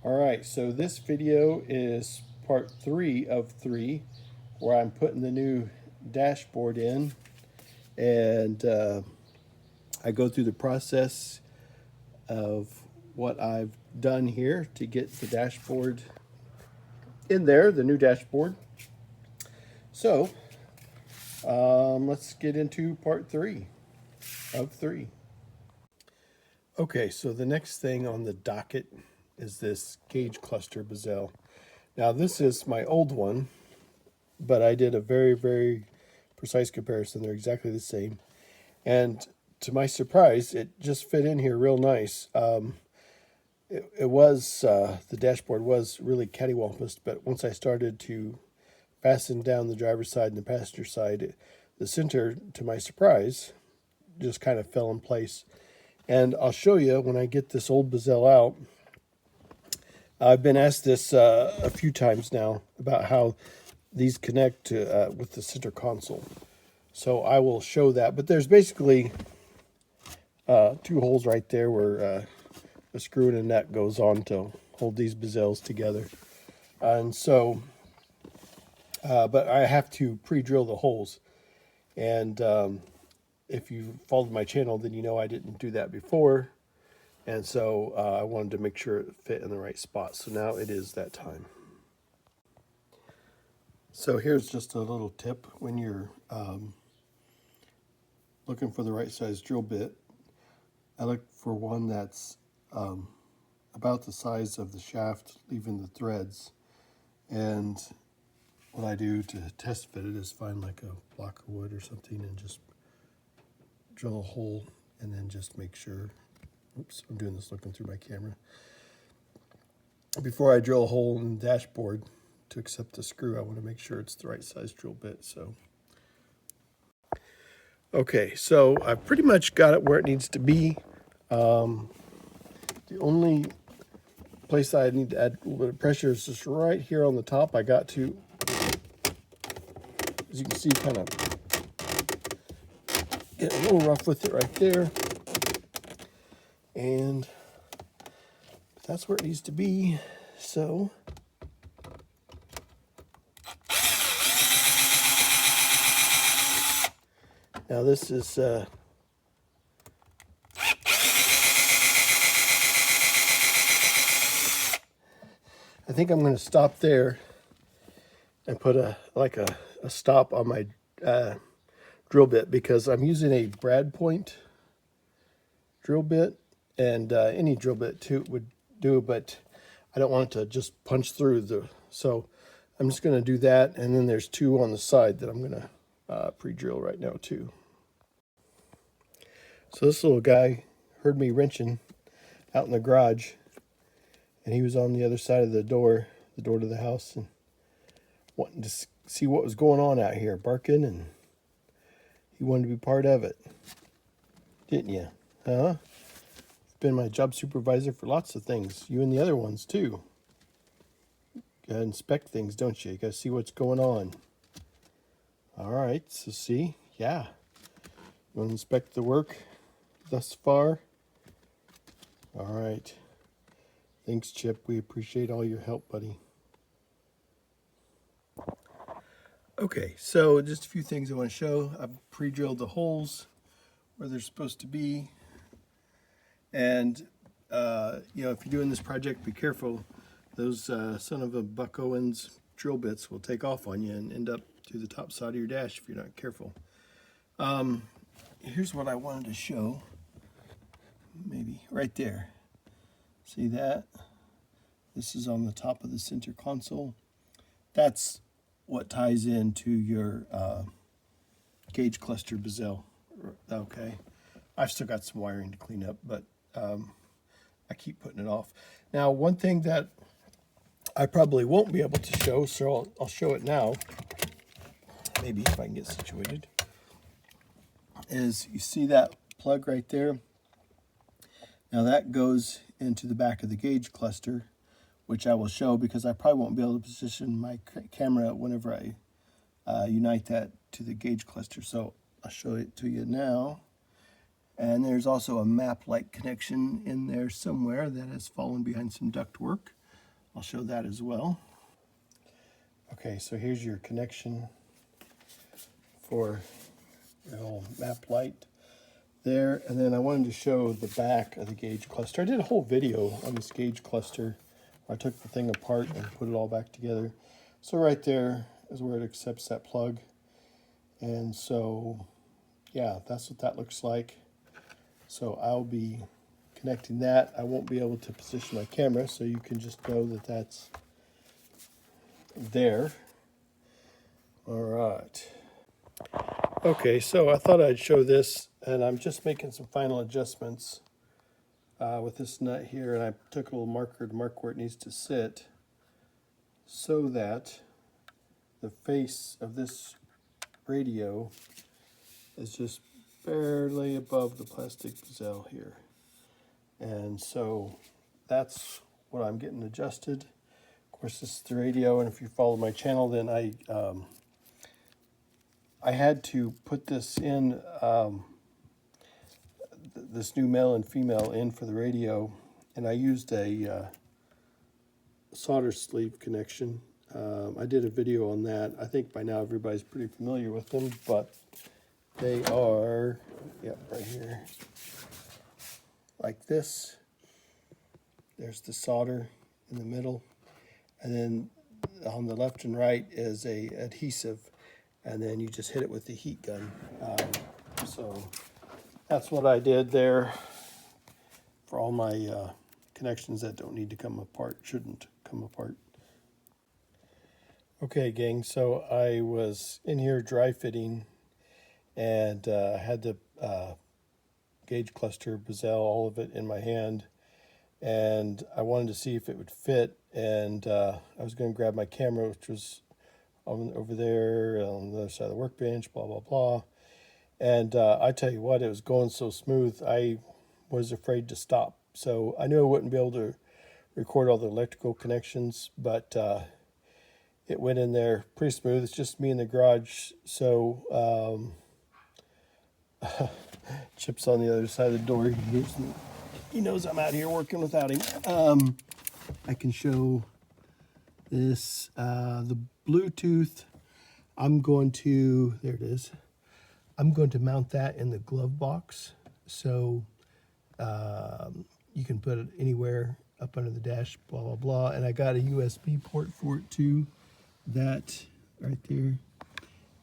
Alright, so this video is part 3 of 3 where I'm putting the new dashboard in, and I go through the process of what I've done here to get the dashboard in there, the new dashboard. So let's get into part 3 of 3. Okay, so the next thing on the docket is this gauge cluster bezel. Now this is my old one, but I did a very precise comparison. They're exactly the same, and to my surprise, it just fit in here real nice. It was the dashboard was really cattywampus, but once I started to fasten down the driver's side and the passenger side, the center, to my surprise, just kind of fell in place. And I'll show you when I get this old bezel out. I've been asked this a few times now about how these connect to, with the center console. So I will show that. But there's basically 2 holes right there where a screw and a nut goes on to hold these bezels together. And so, but I have to pre-drill the holes. And if you followed my channel, then you know I didn't do that before. And so I wanted to make sure it fit in the right spot. So now it is that time. So here's just a little tip when you're looking for the right size drill bit. I look for one that's about the size of the shaft, leaving the threads. And what I do to test fit it is find like a block of wood or something and just drill a hole, and then just make sure. Oops, I'm doing this looking through my camera. Before I drill a hole in the dashboard to accept the screw, I want to make sure it's the right size drill bit. So, okay, so I've pretty much got it where it needs to be. The only place I need to add a little bit of pressure is just right here on the top. I got to, as you can see, kind of get a little rough with it right there. And that's where it needs to be. So now this is I think I'm going to stop there and put a stop on my drill bit, because I'm using a brad point drill bit, and any drill bit too would do, but I don't want it to just punch through so I'm just going to do that. And then there's 2 on the side that I'm going to pre-drill right now too. So this little guy heard me wrenching out in the garage, and he was on the other side of the door to the house, and wanting to see what was going on out here, barking, and he wanted to be part of it. Didn't you? Huh? Been my job supervisor for lots of things. You and the other ones too. You gotta inspect things, don't you? You gotta see what's going on. All right, so see, yeah. You wanna inspect the work thus far? All right. Thanks, Chip. We appreciate all your help, buddy. Okay, so just a few things I want to show. I've pre-drilled the holes where they're supposed to be. And, you know, if you're doing this project, be careful. Those son of a Buck Owens drill bits will take off on you and end up to the top side of your dash if you're not careful. Here's what I wanted to show. Maybe right there. See that? This is on the top of the center console. That's what ties into your gauge cluster bezel. Okay. I've still got some wiring to clean up, but I keep putting it off. Now, one thing that I probably won't be able to show, so I'll show it now, maybe if I can get situated, is you see that plug right there? Now that goes into the back of the gauge cluster, which I will show because I probably won't be able to position my camera whenever I unite that to the gauge cluster. So I'll show it to you now. And there's also a map-like connection in there somewhere that has fallen behind some ductwork. I'll show that as well. Okay, so here's your connection for your little map light there. And then I wanted to show the back of the gauge cluster. I did a whole video on this gauge cluster where I took the thing apart and put it all back together. So right there is where it accepts that plug. And so, yeah, that's what that looks like. So I'll be connecting that. I won't be able to position my camera, so you can just know that that's there. All right. Okay, so I thought I'd show this, and I'm just making some final adjustments with this nut here, and I took a little marker to mark where it needs to sit so that the face of this radio is just barely above the plastic bezel here. And so that's what I'm getting adjusted. Of course, this is the radio, and if you follow my channel, then I had to put this in, this new male and female in for the radio, and I used a solder sleeve connection. I did a video on that. I think by now everybody's pretty familiar with them, but they are, yep, right here, like this. There's the solder in the middle, and then on the left and right is a adhesive, and then you just hit it with the heat gun. So that's what I did there for all my connections that don't need to come apart, shouldn't come apart. Okay, gang, so I was in here dry fitting, and I had the gauge cluster bezel, all of it in my hand, and I wanted to see if it would fit, and I was going to grab my camera, which was over there on the other side of the workbench, blah, blah, blah. And I tell you what, it was going so smooth, I was afraid to stop. So I knew I wouldn't be able to record all the electrical connections, but it went in there pretty smooth. It's just me in the garage. So Chip's on the other side of the door. He knows I'm out here working without him. I can show this, the Bluetooth. I'm going to, there it is. I'm going to mount that in the glove box. So you can put it anywhere up under the dash, blah, blah, blah. And I got a USB port for it too. That right there,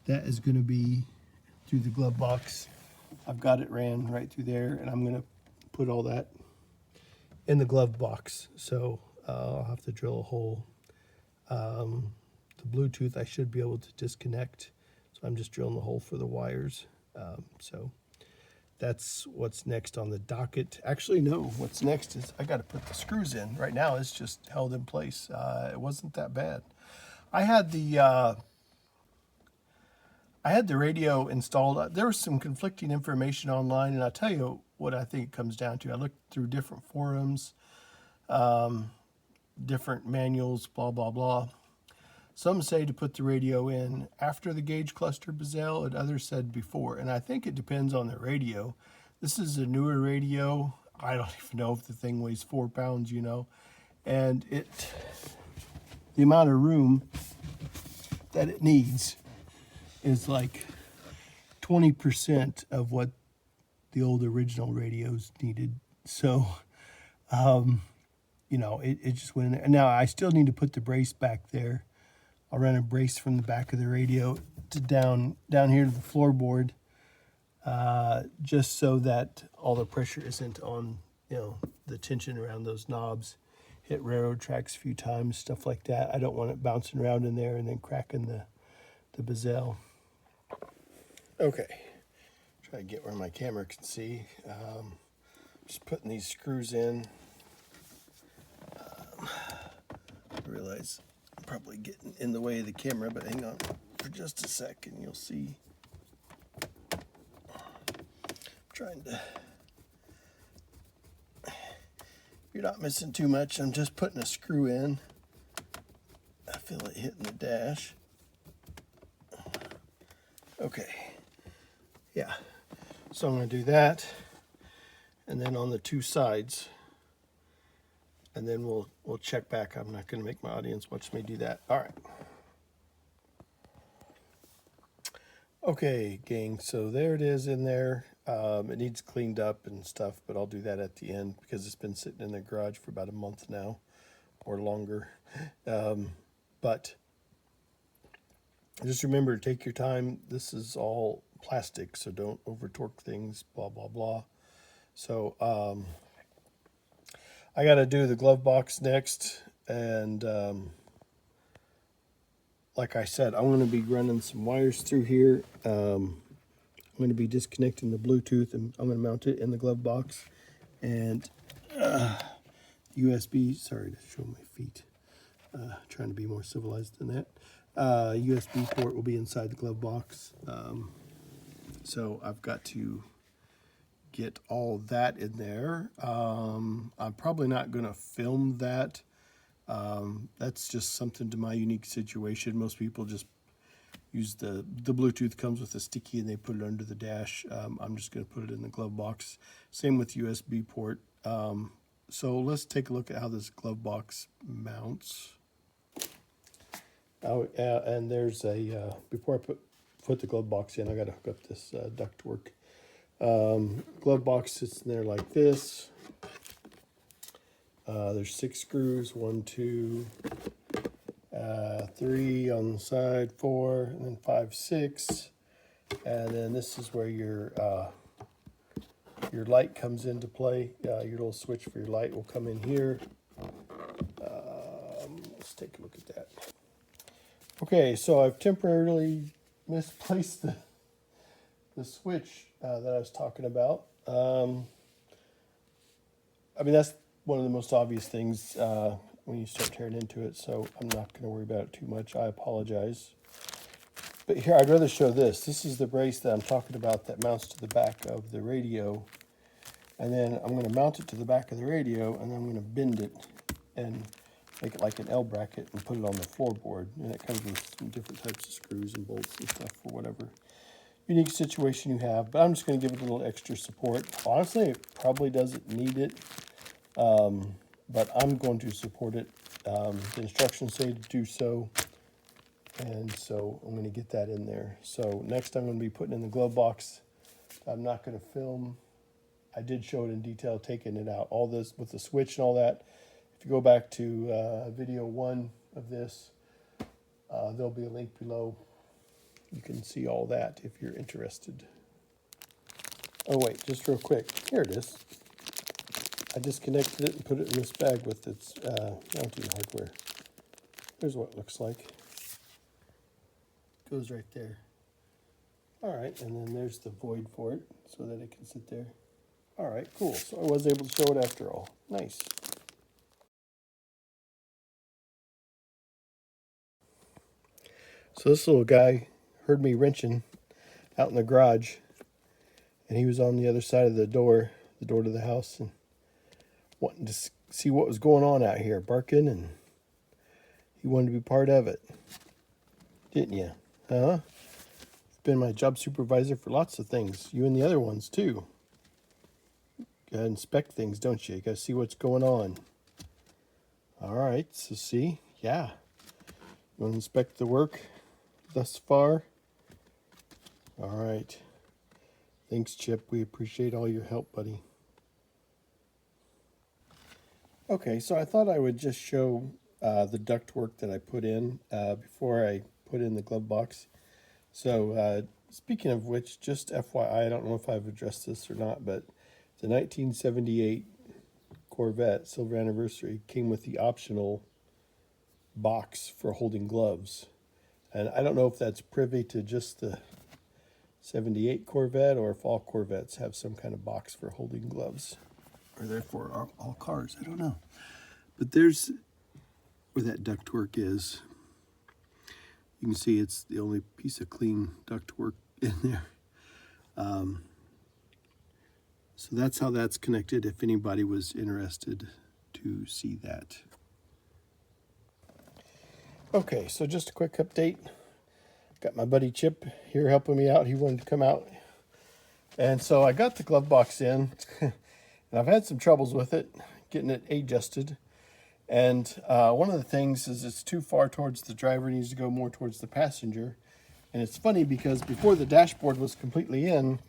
that is going to be through the glove box. I've got it ran right through there, and I'm going to put all that in the glove box. So I'll have to drill a hole. The Bluetooth I should be able to disconnect. So I'm just drilling the hole for the wires. So that's what's next on the docket. Actually, no, what's next is I got to put the screws in. Right now it's just held in place. It wasn't that bad. I had the radio installed. There was some conflicting information online, and I'll tell you what I think it comes down to. I looked through different forums, different manuals, blah, blah, blah. Some say to put the radio in after the gauge cluster bezel, and others said before. And I think it depends on the radio. This is a newer radio. I don't even know if the thing weighs 4 pounds, you know. And the amount of room that it needs is like 20% of what the old original radios needed. So, you know, it just went in there. Now, I still need to put the brace back there. I'll run a brace from the back of the radio to down here to the floorboard, just so that all the pressure isn't on, you know, the tension around those knobs. Hit railroad tracks a few times, stuff like that. I don't want it bouncing around in there and then cracking the bezel. Okay, try to get where my camera can see. Just putting these screws in. I realize I'm probably getting in the way of the camera, but hang on for just a sec and you'll see. I'm trying to, you're not missing too much. I'm just putting a screw in. I feel it hitting the dash. Okay, yeah, so I'm going to do that, and then on the two sides, and then we'll check back. I'm not going to make my audience watch me do that. All right. Okay, gang, so there it is in there. It needs cleaned up and stuff, but I'll do that at the end because it's been sitting in the garage for about a month now or longer. But just remember to take your time. This is all plastic, so don't over torque things, blah, blah, blah. So I got to do the glove box next. And like I said, I'm going to be running some wires through here. I'm going to be disconnecting the Bluetooth, and I'm going to mount it in the glove box. And USB, sorry to show my feet. Trying to be more civilized than that. USB port will be inside the glove box. So I've got to get all that in there. I'm probably not going to film that. That's just something to my unique situation. Most people just use the Bluetooth comes with a sticky and they put it under the dash. I'm just going to put it in the glove box. Same with USB port. So let's take a look at how this glove box mounts. Oh, and there's a, before I put the glove box in, I got to hook up this ductwork. Glove box sits in there like this. There's 6 screws, 1, 2, 3 on the side, 4, and then 5, 6. And then this is where your light comes into play. Your little switch for your light will come in here. Let's take a look at that. Okay, so I've temporarily misplaced the switch that I was talking about. I mean, that's one of the most obvious things when you start tearing into it, so I'm not going to worry about it too much. I apologize. But here, I'd rather show this. This is the brace that I'm talking about that mounts to the back of the radio. And then I'm going to mount it to the back of the radio, and then I'm going to bend it and make it like an L bracket and put it on the floorboard. And it comes with some different types of screws and bolts and stuff for whatever unique situation you have. But I'm just going to give it a little extra support. Honestly, it probably doesn't need it, but I'm going to support it. The instructions say to do so. And so I'm going to get that in there. So next I'm going to be putting in the glove box. I'm not going to film. I did show it in detail, taking it out. All this with the switch and all that. If you go back to video 1 of this, there'll be a link below. You can see all that if you're interested. Oh wait, just real quick. Here it is. I disconnected it and put it in this bag with its mounting hardware. Here's what it looks like. Goes right there. All right, and then there's the void for it so that it can sit there. All right, cool. So I was able to show it after all. Nice. So this little guy heard me wrenching out in the garage, and he was on the other side of the door to the house, and wanting to see what was going on out here, barking, and he wanted to be part of it. Didn't you? Huh? You've been my job supervisor for lots of things. You and the other ones, too. You gotta inspect things, don't you? You gotta see what's going on. All right, so see? Yeah. You want to inspect the work thus far? All right. Thanks, Chip. We appreciate all your help, buddy. Okay, so I thought I would just show the ductwork that I put in before I put in the glove box. So speaking of which, just FYI, I don't know if I've addressed this or not, but the 1978 Corvette Silver Anniversary came with the optional box for holding gloves. And I don't know if that's privy to just the 78 Corvette or if all Corvettes have some kind of box for holding gloves. Or therefore all cars, I don't know. But there's where that ductwork is. You can see it's the only piece of clean ductwork in there. So that's how that's connected, if anybody was interested to see that. Okay, so just a quick update. Got my buddy Chip here helping me out. He wanted to come out. And so I got the glove box in. And I've had some troubles with it, getting it adjusted. And one of the things is it's too far towards the driver, it needs to go more towards the passenger. And it's funny because before the dashboard was completely in,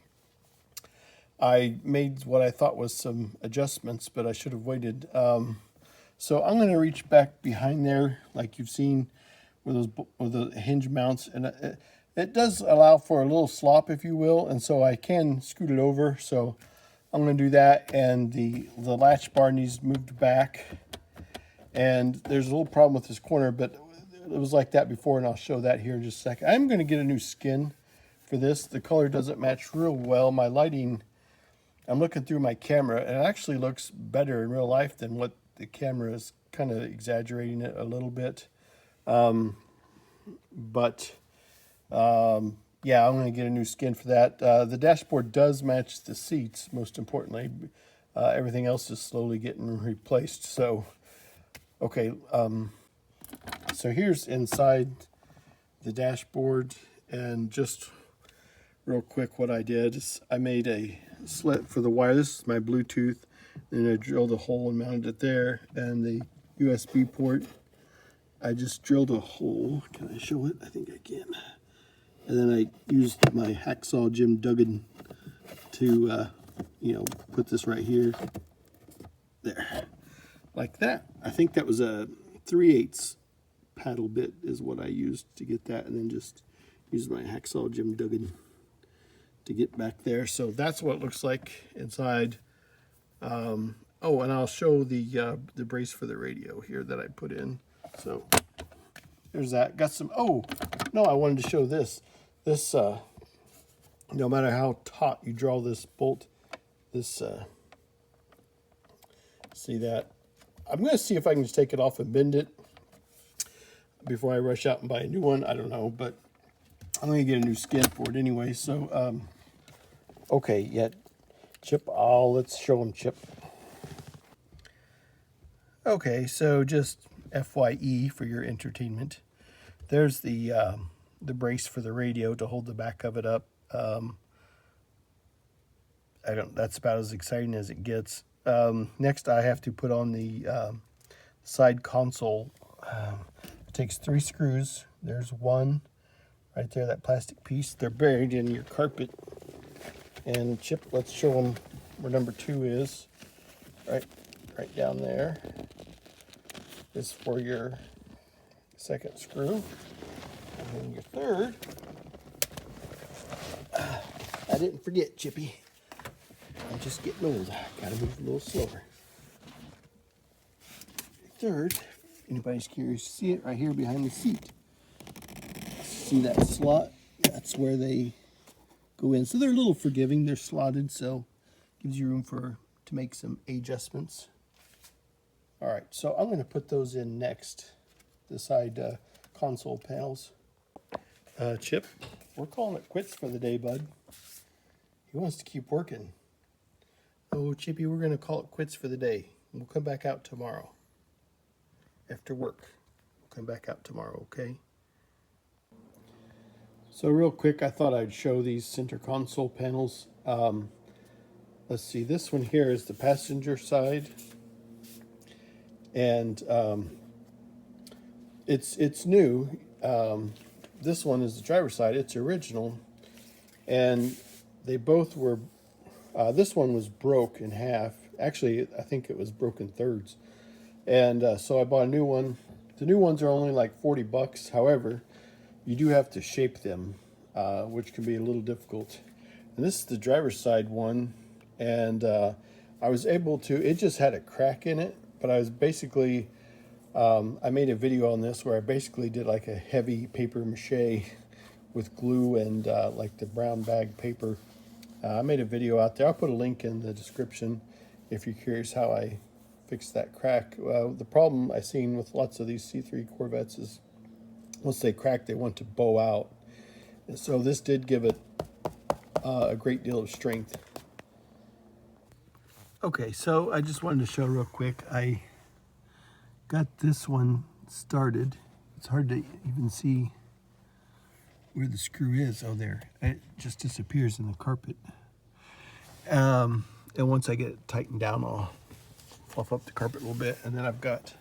I made what I thought was some adjustments, but I should have waited. So I'm going to reach back behind there, like you've seen, with the hinge mounts, and it does allow for a little slop, if you will, and so I can scoot it over. So I'm going to do that, and the latch bar needs moved back. And there's a little problem with this corner, but it was like that before, and I'll show that here in just a second. I'm going to get a new skin for this. The color doesn't match real well. My lighting, I'm looking through my camera, and it actually looks better in real life than what the camera is kind of exaggerating it a little bit. Yeah, I'm going to get a new skin for that. The dashboard does match the seats, most importantly. Everything else is slowly getting replaced. So, okay, so here's inside the dashboard, and just real quick what I did is I made a slit for the wire. This is my Bluetooth, and I drilled a hole and mounted it there, and the USB port, I just drilled a hole. Can I show it? I think I can. And then I used my hacksaw Jim Duggan to, put this right here, there, like that. I think that was a 3/8 paddle bit is what I used to get that, and then just use my hacksaw Jim Duggan to get back there. So that's what it looks like inside. Oh, and I'll show the brace for the radio here that I put in. So there's that. Got some, oh, no, I wanted to show this. This, no matter how taut you draw this bolt, this, see that? I'm going to see if I can just take it off and bend it before I rush out and buy a new one. I don't know, but I'm going to get a new skin for it anyway. So, okay, yeah, Chip, let's show him, Chip. Okay, so just FYE for your entertainment. There's the brace for the radio to hold the back of it up. That's about as exciting as it gets. Next, I have to put on the side console. It takes 3 screws. There's one right there, that plastic piece. They're buried in your carpet. And Chip, let's show them where number 2 is. Right down there is for your second screw. And then your third. I didn't forget, Chippy. I'm just getting old. Gotta move a little slower. Third, if anybody's curious to see it, right here behind the seat. See that slot? That's where they go in. So they're a little forgiving. They're slotted, so gives you room to make some adjustments. All right, so I'm going to put those in next, the side console panels. Chip, we're calling it quits for the day, bud. He wants to keep working. Oh, Chippy, we're going to call it quits for the day. We'll come back out tomorrow. After work. We'll come back out tomorrow, okay? So real quick, I thought I'd show these center console panels. Let's see, this one here is the passenger side. And it's new. This one is the driver's side. It's original. And they both were, this one was broke in half. Actually, I think it was broken thirds. And so I bought a new one. The new ones are only like $40. However, you do have to shape them, which can be a little difficult. And this is the driver's side one. And I was able to, it just had a crack in it. But I was basically, I made a video on this where I basically did like a heavy paper mache with glue and like the brown bag paper. I made a video out there. I'll put a link in the description if you're curious how I fixed that crack. The problem I've seen with lots of these C3 Corvettes is once they crack, they want to bow out. And so this did give it a great deal of strength. Okay, so I just wanted to show real quick. I got this one started. It's hard to even see where the screw is. Oh, there. It just disappears in the carpet. And once I get it tightened down, I'll fluff up the carpet a little bit. And then I've got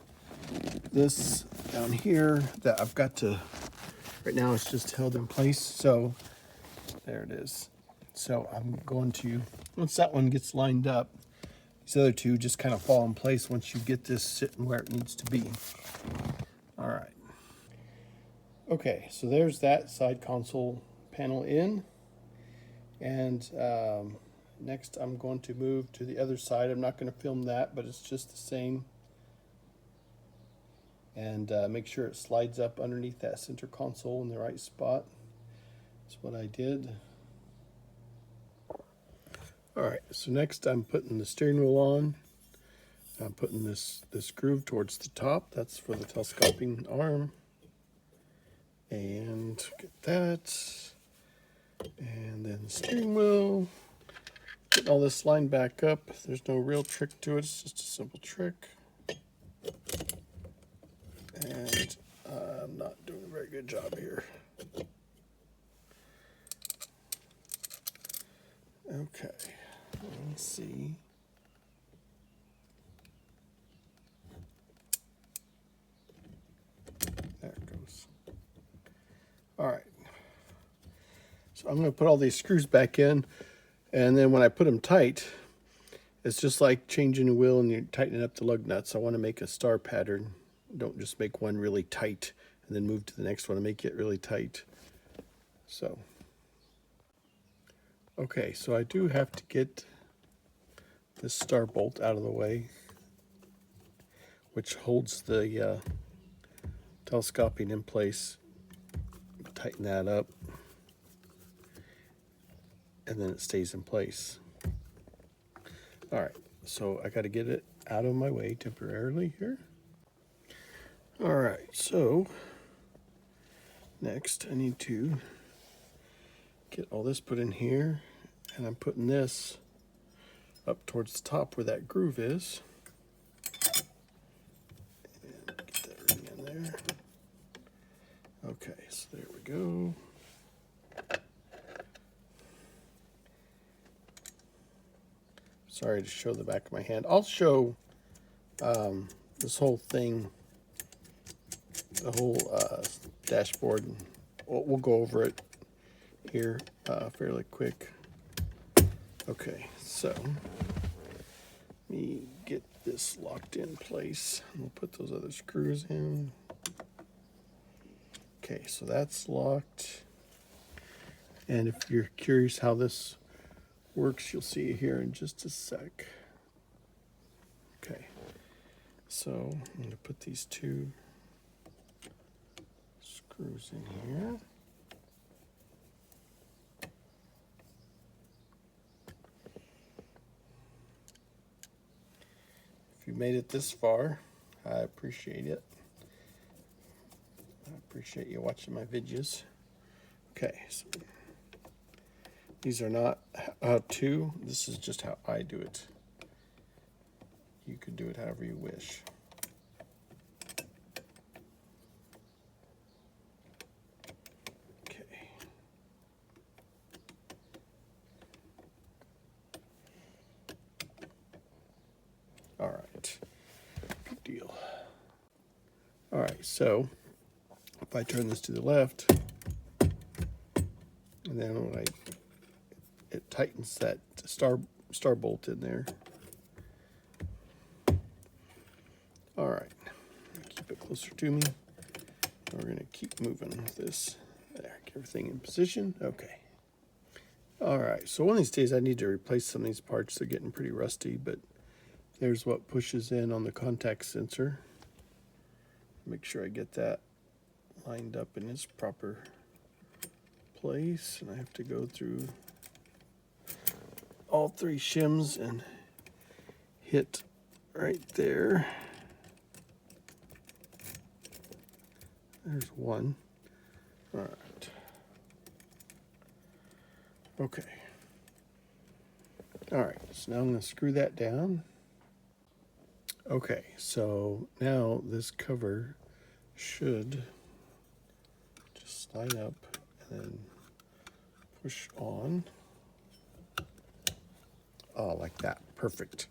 this down here that I've got to, right now it's just held in place. So there it is. So I'm going to, once that one gets lined up, these other two just kind of fall in place once you get this sitting where it needs to be. All right. Okay, so there's that side console panel in. And next I'm going to move to the other side. I'm not going to film that, but it's just the same. And make sure it slides up underneath that center console in the right spot. That's what I did. All right, so next I'm putting the steering wheel on. I'm putting this groove towards the top. That's for the telescoping arm. And get that. And then the steering wheel. Getting all this lined back up. There's no real trick to it. It's just a simple trick. And I'm not doing a very good job here. Okay, let's see. There it goes. All right. So I'm going to put all these screws back in, and then when I put them tight, it's just like changing a wheel and you're tightening up the lug nuts. I want to make a star pattern. Don't just make one really tight and then move to the next one and make it really tight. So, okay, so I do have to get this star bolt out of the way, which holds the telescoping in place. Tighten that up, and then it stays in place. All right, so I got to get it out of my way temporarily here. All right, so next I need to get all this put in here, and I'm putting this up towards the top where that groove is. And get that ring in there. Okay, so there we go. Sorry to show the back of my hand. I'll show this whole thing, the whole dashboard. We'll go over it here fairly quick. Okay, so let me get this locked in place. We'll put those other screws in. Okay, so that's locked. And if you're curious how this works, you'll see it here in just a sec. Okay, so I'm going to put these two screws in here. If you made it this far, I appreciate it. I appreciate you watching my videos. Okay, so these are not how to. This is just how I do it. You could do it however you wish. Okay. All right. Good deal. All right, so if I turn this to the left, and then when it tightens that star bolt in there. All right, keep it closer to me. We're gonna keep moving with this. There, get everything in position. Okay. All right, so one of these days I need to replace some of these parts. They're getting pretty rusty, but there's what pushes in on the contact sensor. Make sure I get that lined up in its proper place, and I have to go through all three shims and hit right there. There's one. All right. Okay. All right, so now I'm going to screw that down. Okay, so now this cover should just slide up and then push on. Oh, like that. Perfect.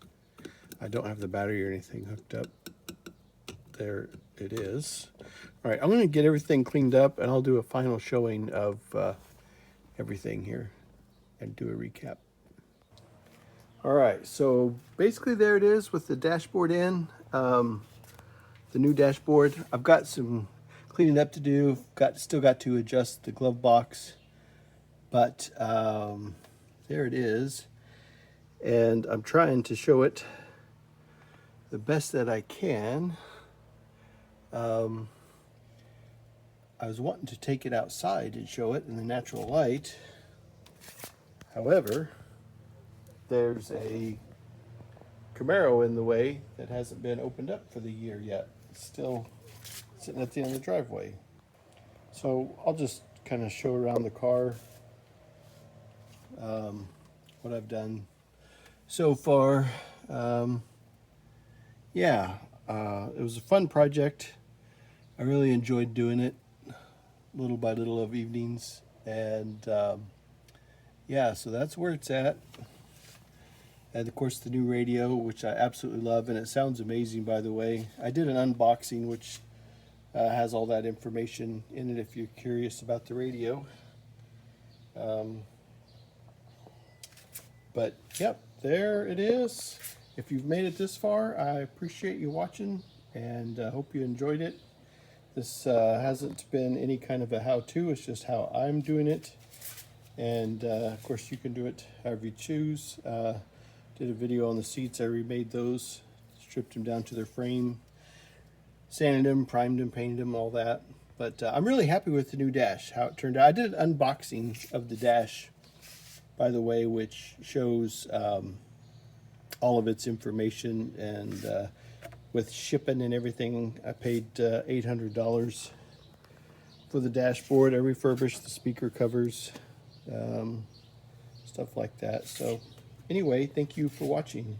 I don't have the battery or anything hooked up. there it is. All right, I'm going to get everything cleaned up, and I'll do a final showing of everything here and do a recap. All right, so basically there it is with the dashboard in, the new dashboard. I've got some cleaning up to do. Still got to adjust the glove box, but there it is. And I'm trying to show it the best that I can. I was wanting to take it outside and show it in the natural light. However, there's a Camaro in the way that hasn't been opened up for the year yet. It's still sitting at the end of the driveway. So I'll just kind of show around the car what I've done so far. Yeah, it was a fun project. I really enjoyed doing it little by little of evenings. And yeah, so that's where it's at. And of course the new radio, which I absolutely love, and it sounds amazing, by the way. I did an unboxing which has all that information in it if you're curious about the radio. But yep, there it is. If you've made it this far, I appreciate you watching, and hope you enjoyed it. This hasn't been any kind of a how-to, it's just how I'm doing it. And of course you can do it however you choose. Did a video on the seats. I remade those, stripped them down to their frame, sanded them, primed them, painted them, all that. But I'm really happy with the new dash, how it turned out. I did an unboxing of the dash, by the way, which shows all of its information, and with shipping and everything, I paid $800 for the dashboard. I refurbished the speaker covers, stuff like that. So anyway, thank you for watching.